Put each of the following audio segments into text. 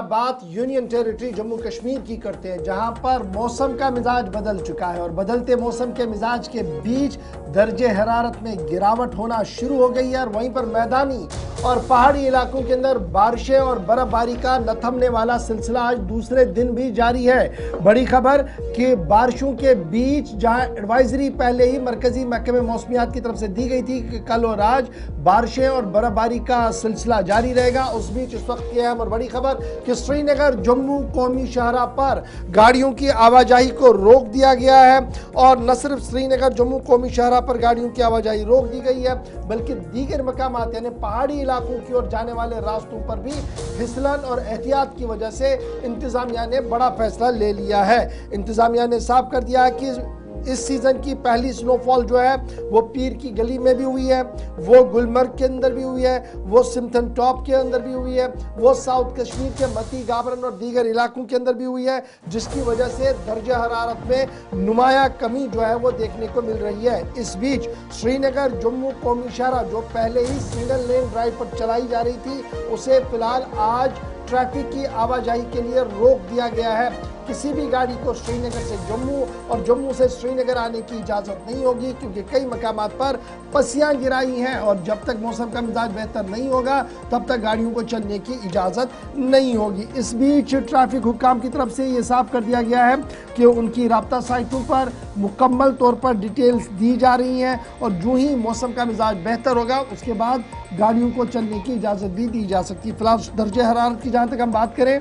बात union territory Jammu Kashmir की करते हैं, जहां पर मौसम का मिजाज बदल चुका है और बदलते मौसम के मिजाज के बीच दर्जे हरारत में गिरावट होना शुरू हो गई है और वहीं पर मैदानी और पहाड़ी इलाकों के अंदर बारिशें और बर्फबारी का न थमने वाला सिलसिला आज दूसरे दिन भी जारी है। बड़ी खबर कि बारिशों के बीच जहां एडवाइजरी पहले ही मरकजी महकमे मौसमियात की तरफ से दी गई थी कि कल और आज बारिशें और बर्फबारी का सिलसिला जारी रहेगा, उस बीच इस वक्त की अहम और बड़ी खबर कि श्रीनगर जम्मू कौमी शाहराह पर गाड़ियों की आवाजाही को रोक दिया गया है। और न सिर्फ श्रीनगर जम्मू कौमी शाहराह पर गाड़ियों की आवाजाही रोक दी गई है, बल्कि दीगर मकामात यानी पहाड़ी इलाकों की ओर जाने वाले रास्तों पर भी फिसलन और एहतियात की वजह से इंतजामिया ने बड़ा फैसला ले लिया है। इंतजामिया ने साफ कर दिया है कि इस सीजन की पहली स्नोफॉल जो है वो पीर की गली में भी हुई है, वो गुलमर्ग के अंदर भी हुई है, वो सिमथन टॉप के अंदर भी हुई है, वो साउथ कश्मीर के मती गाबरन और दीगर इलाकों के अंदर भी हुई है, जिसकी वजह से दर्जा हरारत में नुमाया कमी जो है वो देखने को मिल रही है। इस बीच श्रीनगर जम्मू कौमी शाहराह जो पहले ही सिंगल लेन ड्राइव पर चलाई जा रही थी, उसे फिलहाल आज ट्रैफिक की आवाजाही के लिए रोक दिया गया है। किसी भी गाड़ी को श्रीनगर से जम्मू और जम्मू से श्रीनगर आने की इजाज़त नहीं होगी, क्योंकि कई मकामात पर पस्सियां गिराई हैं और जब तक मौसम का मिजाज बेहतर नहीं होगा तब तक गाड़ियों को चलने की इजाज़त नहीं होगी। इस बीच ट्रैफिक हुक्काम की तरफ से ये साफ कर दिया गया है कि उनकी राब्ता साइटों पर मुकम्मल तौर पर डिटेल्स दी जा रही हैं और जो ही मौसम का मिजाज बेहतर होगा उसके बाद गाड़ियों को चलने की इजाज़त भी दी जा सकती है। फिलहाल दर्जे हरारत की जहाँ तक हम बात करें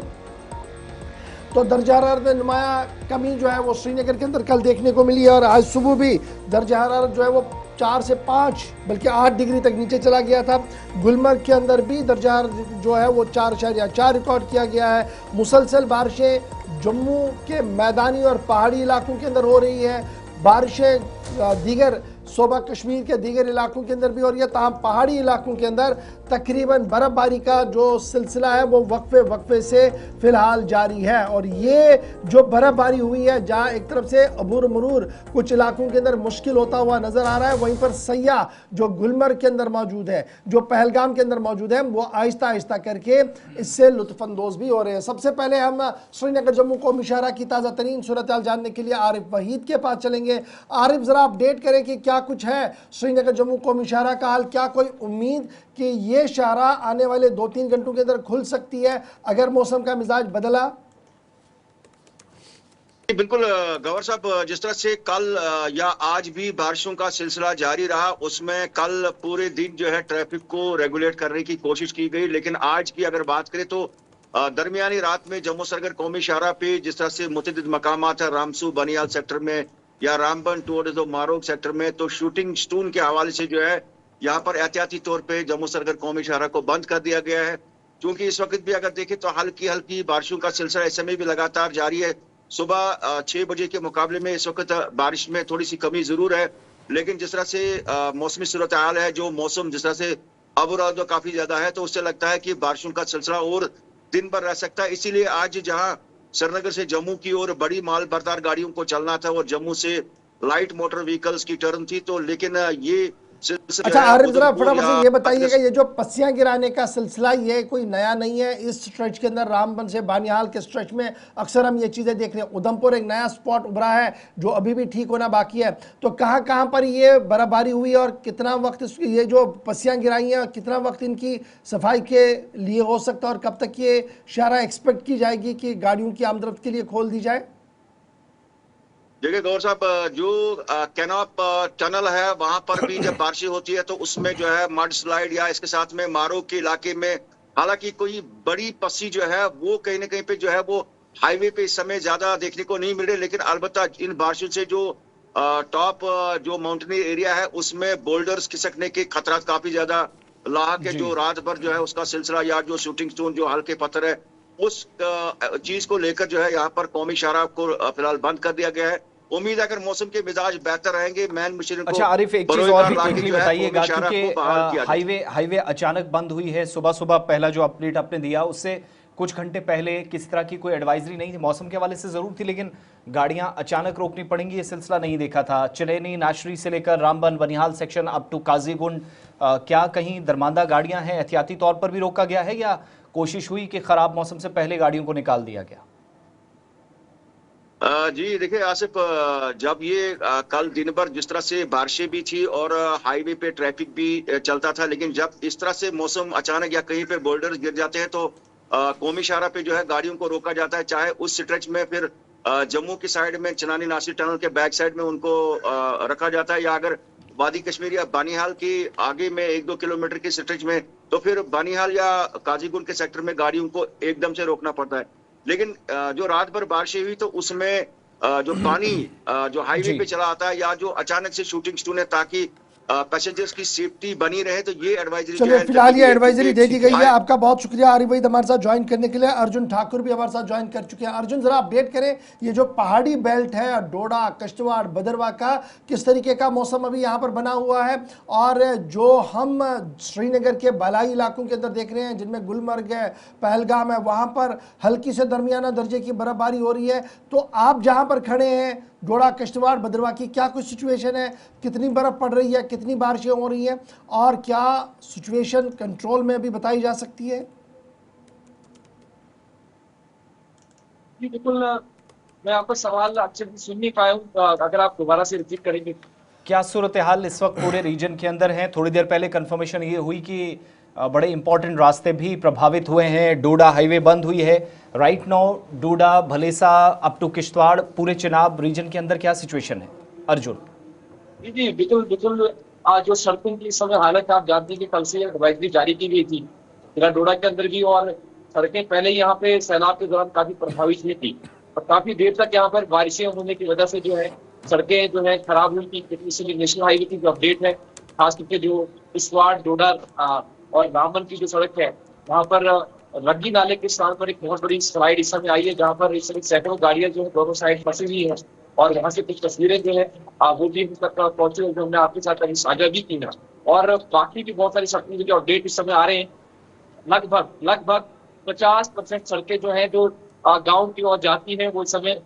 तो दर्जा हरारत में नुमाया कमी जो है वो श्रीनगर के अंदर कल देखने को मिली है और आज सुबह भी दर्जा हरारत जो है वो 4 से 5 बल्कि 8 डिग्री तक नीचे चला गया था। गुलमर्ग के अंदर भी दर्जा जो है वो 4.4 रिकॉर्ड किया गया है। मुसलसल बारिशें जम्मू के मैदानी और पहाड़ी इलाकों के अंदर हो रही है, बारिशें दीगर सूबा कश्मीर के दीगर इलाकों के अंदर भी हो रही है, तमाम पहाड़ी इलाकों के अंदर तकरीबन बर्फबारी का जो सिलसिला है वो वक्फे से फिलहाल जारी है। और ये जो बर्फबारी हुई है, जहां एक तरफ से अबूर मरूर कुछ इलाकों के अंदर मुश्किल होता हुआ नजर आ रहा है, वहीं पर सयाह जो गुलमर्ग के अंदर मौजूद है, जो पहलगाम के अंदर मौजूद है, वो आहिस्ता आहिस्ता करके इससे लुत्फानंदोज भी हो रहे हैं। सबसे पहले हम श्रीनगर जम्मू कौमी शाहराह की ताज़ा तरीन सूरत हाल जानने के लिए आरिफ वहीद के पास चलेंगे। आरिफ, जरा अपडेट करें कि क्या कुछ है श्रीनगर जम्मू कौमी शाहराह का हाल, क्या कोई उम्मीद कि ये शाहराह आने वाले 2-3 घंटों के अंदर खुल सकती है अगर मौसम का मिजाज बदला? बिल्कुल गवर साहब, जिस तरह से कल या आज भी बारिशों का सिलसिला जारी रहा, उसमें कल पूरे दिन जो है ट्रैफिक को रेगुलेट करने की कोशिश की गई, लेकिन आज की अगर बात करें तो दरमियानी रात में जम्मू सरगर कौमी शाहराह पे जिस तरह से मुतअद्दिद मकामात है, रामसू बनियाल सेक्टर में या रामबन टूवर्ड्स मारोग सेक्टर में, तो शूटिंग स्टून के हवाले से जो है यहाँ पर एहतियाती तौर पे जम्मू सरगर कौमी शाहराह को बंद कर दिया गया है। क्योंकि इस वक्त भी अगर देखें तो हल्की हल्की बारिशों का सिलसिला इस समय भी लगातार जारी है। सुबह 6 बजे के मुकाबले में इस वक्त बारिश में थोड़ी सी कमी जरूर है, लेकिन जिस तरह से मौसमी सूरत हाल है, जो मौसम जिस तरह से अबूरादो काफी ज्यादा है, तो उससे लगता है कि बारिशों का सिलसिला और दिन भर रह सकता है। इसीलिए आज जहां श्रीनगर से जम्मू की ओर बड़ी माल बरदार गाड़ियों को चलना था और जम्मू से लाइट मोटर व्हीकल्स की टर्न थी, तो लेकिन ये अच्छा आरिफ, जरा फटाफट से ये बताइएगा, ये जो पस्सियां गिराने का सिलसिला ये कोई नया नहीं है। इस स्ट्रेच के अंदर रामबन से बानिहाल के स्ट्रेच में अक्सर हम ये चीज़ें देख रहे हैं। उधमपुर एक नया स्पॉट उभरा है जो अभी भी ठीक होना बाकी है, तो कहाँ कहाँ पर ये बर्फबारी हुई और कितना वक्त ये जो पस्सियां गिराई हैं कितना वक्त इनकी सफाई के लिए हो सकता है और कब तक ये शाहराह एक्सपेक्ट की जाएगी कि गाड़ियों की आमदरफ्त के लिए खोल दी जाए? देखिए गौर साहब, जो कैनॉप टनल है वहां पर भी जब बारिश होती है तो उसमें जो है मड स्लाइड या इसके साथ में मारो के इलाके में हालांकि कोई बड़ी पस्सी जो है वो कहीं ना कहीं पे जो है वो हाईवे पे इस समय ज्यादा देखने को नहीं मिल रही, लेकिन अलबत्ता इन बारिशों से जो टॉप जो माउंटेनी एरिया है उसमें बोल्डर्स खिसकने के खतरात काफी ज्यादा लाह के जो रात भर जो है उसका सिलसिला या जो शूटिंग स्टोन जो हल्के पत्थर है उस चीज को लेकर जो है यहाँ पर कौमी शाहराह को फिलहाल बंद कर दिया गया है। उम्मीद है अगर मौसम के मिजाज बेहतर रहेंगे मैन मिशन को। अच्छा आरिफ, एक चीज और भी क्विकली बताइएगा, क्योंकि हाईवे अचानक बंद हुई है, सुबह सुबह पहला जो अपडेट आपने दिया उससे कुछ घंटे पहले किसी तरह की कोई एडवाइजरी नहीं थी, मौसम के हवाले से जरूर थी, लेकिन गाड़ियां अचानक रोकनी पड़ेंगी ये सिलसिला नहीं देखा था। चिलेनी नाशरी से लेकर Ramban Banihal section up to Qazigund, क्या कहीं दरमांदा गाड़ियां हैं, एहतियाती तौर पर भी रोका गया है या कोशिश हुई कि खराब मौसम से पहले गाड़ियों को निकाल दिया गया? जी देखिए आसिफ, जब ये कल दिन भर जिस तरह से बारिशें भी थी और हाईवे पे ट्रैफिक भी चलता था, लेकिन जब इस तरह से मौसम अचानक या कहीं पे बोल्डर्स गिर जाते हैं तो कौमी शाहरा पे जो है गाड़ियों को रोका जाता है, चाहे उस स्ट्रेच में फिर जम्मू की साइड में चनानी नासिर टनल के बैक साइड में उनको रखा जाता है, या अगर वादी कश्मीर या बानीहाल की आगे में 1-2 किलोमीटर के स्ट्रेच में तो फिर बानीहाल या काजीगुंड के सेक्टर में गाड़ियों को एकदम से रोकना पड़ता है। लेकिन जो रात भर बारिशें हुई तो उसमें जो पानी जो हाईवे पे चला आता है या जो अचानक से शूटिंग स्टून है, ताकि पैसेंजर्स की सेफ्टी बनी रहे, तो ये एडवाइजरी चलिए फिलहाल ये एडवाइजरी दे दी गई है। आपका बहुत शुक्रिया आरिफ वहीद हमारे साथ ज्वाइन करने के लिए। अर्जुन ठाकुर भी हमारे साथ ज्वाइन कर चुके हैं। अर्जुन जरा अपडेट करें, ये जो पहाड़ी बेल्ट है डोडा, किश्तवाड़, भद्रवाह का किस तरीके का मौसम अभी यहाँ पर बना हुआ है, और जो हम श्रीनगर के बालाई इलाकों के अंदर देख रहे हैं जिनमें गुलमर्ग है, पहलगाम है, वहाँ पर हल्की से दरमियाना दर्जे की बर्फबारी हो रही है, तो आप जहाँ पर खड़े हैं डोडा, किश्तवाड़, भद्रवाह की क्या कुछ सिचुएशन है? कितनी बर्फ पड़ रही है, कितनी बारिशें हो रही हैं, और क्या सिचुएशन कंट्रोल में भी बताई जा सकती है? जी बिल्कुल, मैं आपका सवाल अच्छे से सुन नहीं पाया हूँ, अगर आप दोबारा से रिपीट करेंगे। क्या सूरत हाल इस वक्त पूरे रीजन के अंदर है? थोड़ी देर पहले कंफर्मेशन ये हुई कि बड़े इंपॉर्टेंट रास्ते भी प्रभावित हुए हैं, डोडा हाईवे बंद हुई है। Right now Doda, Bhalessa up to Kishtwar, पूरे चिनाब रीजन के अंदर क्या सिचुएशन है? अर्जुन जी बिल्कुल बिल्कुल, आज जो सड़कों की इस समय हालत आप जानते हैं कि कल से एडवाइजरी जारी की गई थी जिला डोडा के अंदर भी, और सड़कें पहले यहाँ पे सैलाब के दौरान काफी प्रभावित हुई थी और काफी देर तक यहाँ पर बारिशें होने की वजह से जो है सड़कें जो है खराब हुई थी। इसलिए नेशनल हाईवे की जो अपडेट है, खास करके जो किश्तवाड़, डोडा और रामबन की जो सड़क है वहाँ पर रग्गी नाले के स्थान पर एक बहुत बड़ी स्लाइड इस समय आई है, जहाँ पर इस समय सैकड़ों गाड़ियां जो है दोनों साइड फंसी हुई है, और वहाँ से कुछ तस्वीरें जो है वो भी तक पहुंचे, जो हमने आपके साथ अभी साझा भी की ना, और बाकी भी बहुत सारी सड़कों के जो अपडेट इस समय आ रहे हैं। लगभग 50% सड़कें जो है जो गाँव की ओर जाती है वो इस समय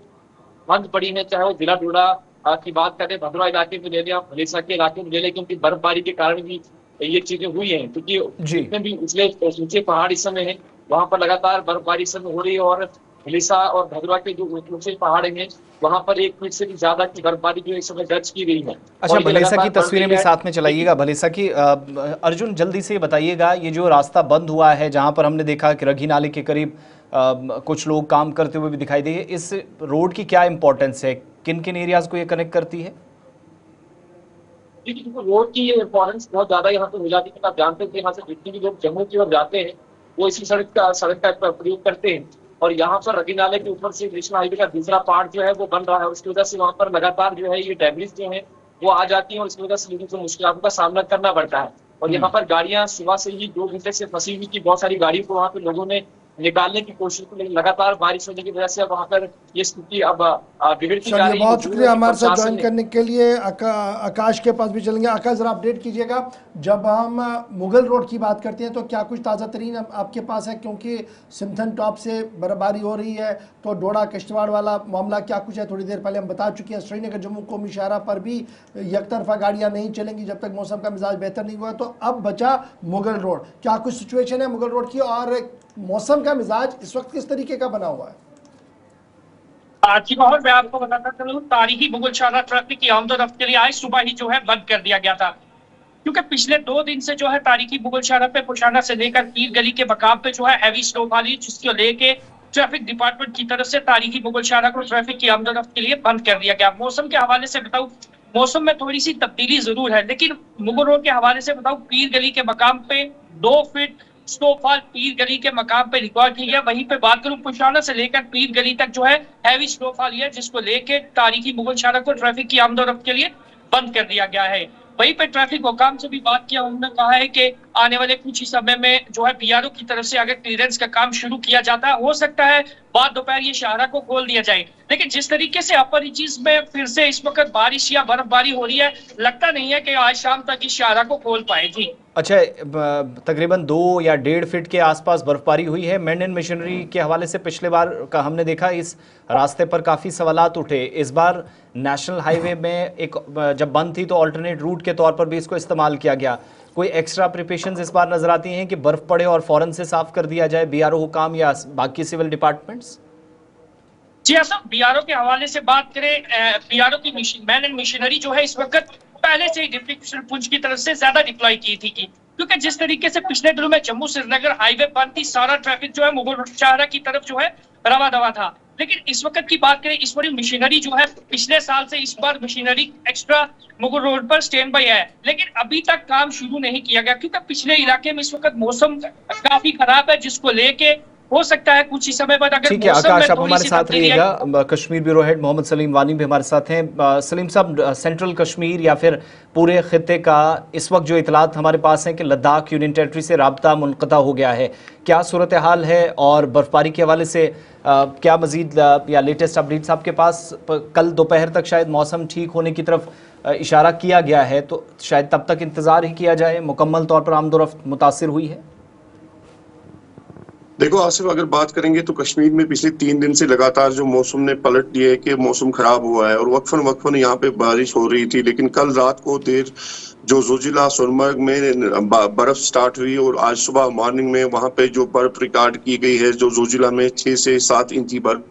बंद पड़ी है, चाहे वो जिला डोडा की बात करें, भद्रवाह इलाके में ले लें, आप भलेसा के इलाके में ले लें, क्योंकि बर्फबारी के कारण भी ये चीजें हुई हैं, क्योंकि जितने भी ऊंचे पहाड़ इस समय है वहां पर लगातार बर्फबारी इस समय हो रही है, और भलेसा और भद्रवाह के जो ऊंचे पहाड़ हैं वहां पर 1 फीट से भी ज्यादा की बर्फबारी जो इस समय दर्ज की गई है। अच्छा, भलेसा की तस्वीरें भी साथ में चलाइएगा। भलेसा की अर्जुन जल्दी से बताइएगा, ये जो रास्ता बंद हुआ है जहां पर हमने देखा कि रग्गी नाले के करीब कुछ लोग काम करते हुए भी दिखाई दिए, इस रोड की क्या इंपॉर्टेंस है, किन किन एरियाज को ये कनेक्ट करती है? रोड की ये इंपॉर्टेंस बहुत ज्यादा यहाँ पे हो जाती है। आप जानते हैं कि यहाँ से जितने भी लोग जम्मू की ओर जाते हैं वो इसी सड़क का प्रयोग करते हैं, और यहाँ पर रग्गी नाले के ऊपर से नेशनल हाईवे का दूसरा पार्ट जो है वो बन रहा है, उसकी वजह से वहाँ पर लगातार जो है ये डेब्रिस जो है वो आ जाती है, और इसकी वजह से लोगों को मुश्किलों का सामना करना पड़ता है। और यहाँ पर गाड़ियां सुबह से ही 2 घंटे से फंसी हुई थी, बहुत सारी गाड़ियों को वहाँ पे लोगों ने निकालने की कोशिश की, लेकिन लगातार बारिश होने की वजह से वहाँ पर ये स्थिति अब बिगड़ती जा रही है। बहुत शुक्रिया हमारे साथ ज्वाइन करने के लिए। आकाश के पास भी चलेंगे। आकाश जरा अपडेट कीजिएगा, जब हम मुगल रोड की बात करते हैं तो क्या कुछ ताज़ा तरीन आपके पास है, क्योंकि सिमथन टॉप से बर्फबारी हो रही है, तो डोडा किश्तवाड़ वाला मामला क्या कुछ है? थोड़ी देर पहले हम बता चुके हैं श्रीनगर जम्मू कौमी शाहरा पर भी यकतरफा गाड़ियाँ नहीं चलेंगी जब तक मौसम का मिजाज बेहतर नहीं हुआ, तो अब बचा मुगल रोड। क्या कुछ सिचुएशन है मुगल रोड की, और मौसम का मिजाज इस वक्त किस तरीके का बना हुआ है? जी और मैं आपको बताता चलूं, तारीखी मुगल शाहरा ट्रैफिक की आमदोरफ्त के लिए आज सुबह ही जो है बंद कर दिया गया था, क्योंकि पिछले 2 दिन से जो है तारीखी मुगल शाहरा पे पुशाना से लेकर पीर गली के मकाम पे जो है हैवी स्नोफॉल हुई, जिसको लेके ट्रैफिक डिपार्टमेंट की तरफ से तारीखी मुगल शाहरा को ट्रैफिक की आमदोरफ्त के लिए बंद कर दिया गया। मौसम के हवाले से बताऊं, मौसम में थोड़ी सी तब्दीली जरूर है, लेकिन मुगल रोड के हवाले से बताऊं, पीर गली के मकाम पे 2 फीट स्नोफॉल पीर गली के मकाम पे रिकॉर्ड की है। वहीं पे बात करूं, पुशाना से लेकर पीर गली तक जो है हैवी स्नोफॉल है, जिसको लेके तारीखी मुगल शाहरा को ट्रैफिक की आमदोरफ्त के लिए बंद कर दिया गया है। वहीं पे ट्रैफिक हुकाम से भी बात किया, उन्होंने कहा है कि आने वाले कुछ ही समय में जो है बीआरओ की तरफ से अगर क्लियरेंस का काम शुरू किया जाता है, हो सकता है बाद दोपहर ये शाहरा को खोल दिया जाए। लेकिन जिस तरीके से अपर रीजन्स में फिर से इस वक्त बारिश या बर्फबारी हो रही है, लगता नहीं है कि आज शाम तक इस शाहरा को खोल पाए। जी अच्छा, तकरीबन 2 या 1.5 फीट के आसपास बर्फबारी हुई है। मैन एंड मशीनरी के हवाले से पिछले बार का हमने देखा इस रास्ते पर काफ़ी सवालात उठे। इस बार नेशनल हाईवे में एक जब बंद थी तो अल्टरनेट रूट के तौर पर भी इसको इस्तेमाल किया गया। कोई एक्स्ट्रा प्रिपरेशंस इस बार नजर आती हैं कि बर्फ पड़े और फौरन से साफ कर दिया जाए बीआरओ हुकाम या बाकी सिविल डिपार्टमेंट्स? जी हाँ साहब, बीआरओ के हवाले से बात करें, बीआरओ की मैन एंड मशीनरी जो है इस वक्त पहले से ही डिप्टी पुंछ की तरफ से ज्यादा डिप्लॉय की थी क्योंकि जिस तरीके से पिछले दिनों में जम्मू श्रीनगर हाईवे बंद थी, सारा ट्रैफिक जो है मुगल शाहरा की तरफ जो है रवा दवा था। लेकिन इस वक्त की बात करें, इस बार मशीनरी जो है पिछले साल से इस बार मशीनरी एक्स्ट्रा मुगल रोड पर स्टैंड बाय है, लेकिन अभी तक काम शुरू नहीं किया गया क्योंकि पिछले इलाके में इस वक्त मौसम काफी खराब है, जिसको लेके हो सकता है कुछ ही समय बाद अगर ठीक है आकाश, आप हमारे साथ रहिएगा। कश्मीर ब्यूरो हेड मोहम्मद सलीम वानी भी हमारे साथ हैं। सलीम साहब, सेंट्रल कश्मीर या फिर पूरे खित्ते का इस वक्त जो इतलात हमारे पास हैं कि लद्दाख यूनियन टेरिटरी से राब्ता मुनक़ता हो गया है, क्या सूरत हाल है और बर्फबारी के हवाले से क्या मजीद या लेटेस्ट अपडेट्स आपके पास? कल दोपहर तक शायद मौसम ठीक होने की तरफ इशारा किया गया है, तो शायद तब तक इंतज़ार ही किया जाए। मुकम्मल तौर पर आमदोरफ्त मुतासिर हुई है? देखो आसिफ, अगर बात करेंगे तो कश्मीर में पिछले 3 दिन से लगातार जो मौसम ने पलट दिया है कि मौसम खराब हुआ है और वक्फन यहाँ पे बारिश हो रही थी, लेकिन कल रात को देर जो जोजिला सोनमर्ग में बर्फ स्टार्ट हुई और आज सुबह मॉर्निंग में वहां पे जो बर्फ रिकॉर्ड की गई है जो जोजिला में 6 से 7 इंची बर्फ।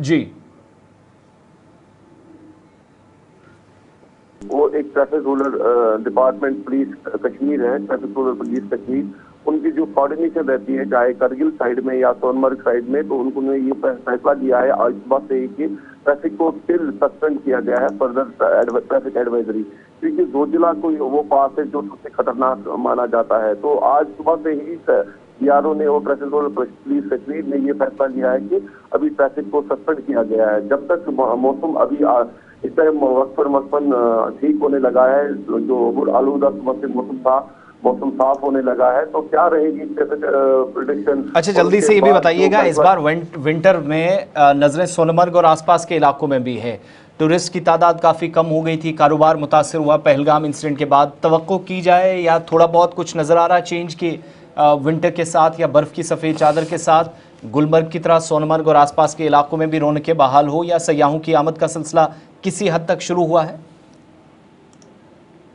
जी, वो एक traffic rural department police Kashmir है, ट्रैफिक रूरल पुलिस कश्मीर, उनकी जो कोऑर्डिनेशन रहती है चाहे करगिल साइड में या सोनमर्ग साइड में, तो उन्होंने ये फैसला लिया है आज सुबह से कि ट्रैफक को स्टिल सस्पेंड किया गया है फर्दर ट्रैफिक एडवाइजरी, क्योंकि जोजिला को वो पास है जो सबसे खतरनाक माना जाता है। तो आज सुबह से ही बीआरओ ने और ट्रैफिक रूरल पुलिस कश्मीर ने ये फैसला लिया है कि अभी ट्रैफिक को सस्पेंड किया गया है जब तक मौसम अभी इस टाइम वक्फन ठीक होने लगा है, जो आलूदा सुबह से मौसम साफ होने लगा है। तो क्या रहेगी प्रेडिक्शन? अच्छा, जल्दी से ये भी बताइएगा, इस बार विंटर में नजरें सोनमर्ग और आसपास के इलाकों में भी है, टूरिस्ट की तादाद काफ़ी कम हो गई थी, कारोबार मुतासिर हुआ पहलगाम इंसिडेंट के बाद, तवक्को की जाए या थोड़ा बहुत कुछ नज़र आ रहा है चेंज की विंटर के साथ या बर्फ़ की सफ़ेद चादर के साथ गुलमर्ग की तरह सोनमर्ग और आसपास के इलाकों में भी रौनकें बहाल हो या सयाहों की आमद का सिलसिला किसी हद तक शुरू हुआ है?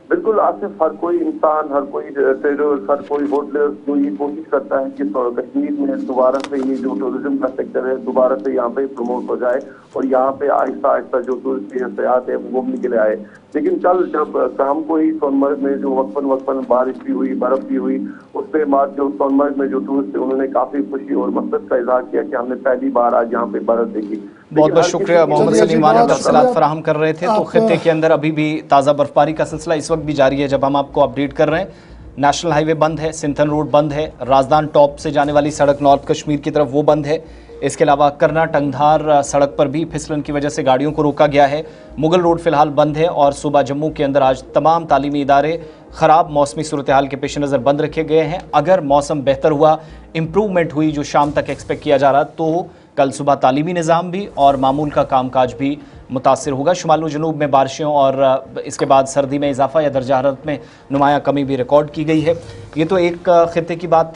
बिल्कुल आसिफ, हर कोई इंसान, हर कोई ट्रेडर्स, हर कोई होटलर जो ये कोशिश करता है कि कश्मीर में दोबारा से ये जो टूरिज्म का सेक्टर है दोबारा से यहाँ पे प्रमोट हो जाए और यहाँ पे आहिस्ता आहिस्ता जो टूरिस्ट आते हैं वो घूमने के लिए आए। लेकिन कल जब शाम को ही सोनमर्ग में जो वक्फन बारिश भी हुई, बर्फ भी हुई, उसके बाद जो सोनमर्ग में जो टूरिस्ट थे उन्होंने काफी खुशी और मकसद का इजहार किया कि हमने पहली बार आज यहाँ पे बर्फ देखी। बहुत बहुत शुक्रिया मोहम्मद सलीम वानी, तफसीलात फराहम कर रहे थे। तो खित्ते के अंदर अभी भी ताज़ा बर्फबारी का सिलसिला इस वक्त भी जारी है जब हम आपको अपडेट कर रहे हैं। नेशनल हाईवे बंद है, सिंथन रोड बंद है, राजदान टॉप से जाने वाली सड़क नॉर्थ कश्मीर की तरफ वो बंद है। इसके अलावा करना टंगधार सड़क पर भी फिसलन की वजह से गाड़ियों को रोका गया है। मुगल रोड फिलहाल बंद है और सुबह जम्मू के अंदर आज तमाम तालीमी इदारे ख़राब मौसमी सूरत हाल के पेश नज़र बंद रखे गए हैं। अगर मौसम बेहतर हुआ, इम्प्रूवमेंट हुई जो शाम तक एक्सपेक्ट किया जा रहा, तो कल सुबह तालीमी निज़ाम भी और मामूल का कामकाज भी मुतासिर होगा। शुमाल जनूब में बारिशों और इसके बाद सर्दी में इजाफा या दर्जा हरारत में नुमाया कमी भी रिकॉर्ड की गई है। ये तो एक खित्ते की बात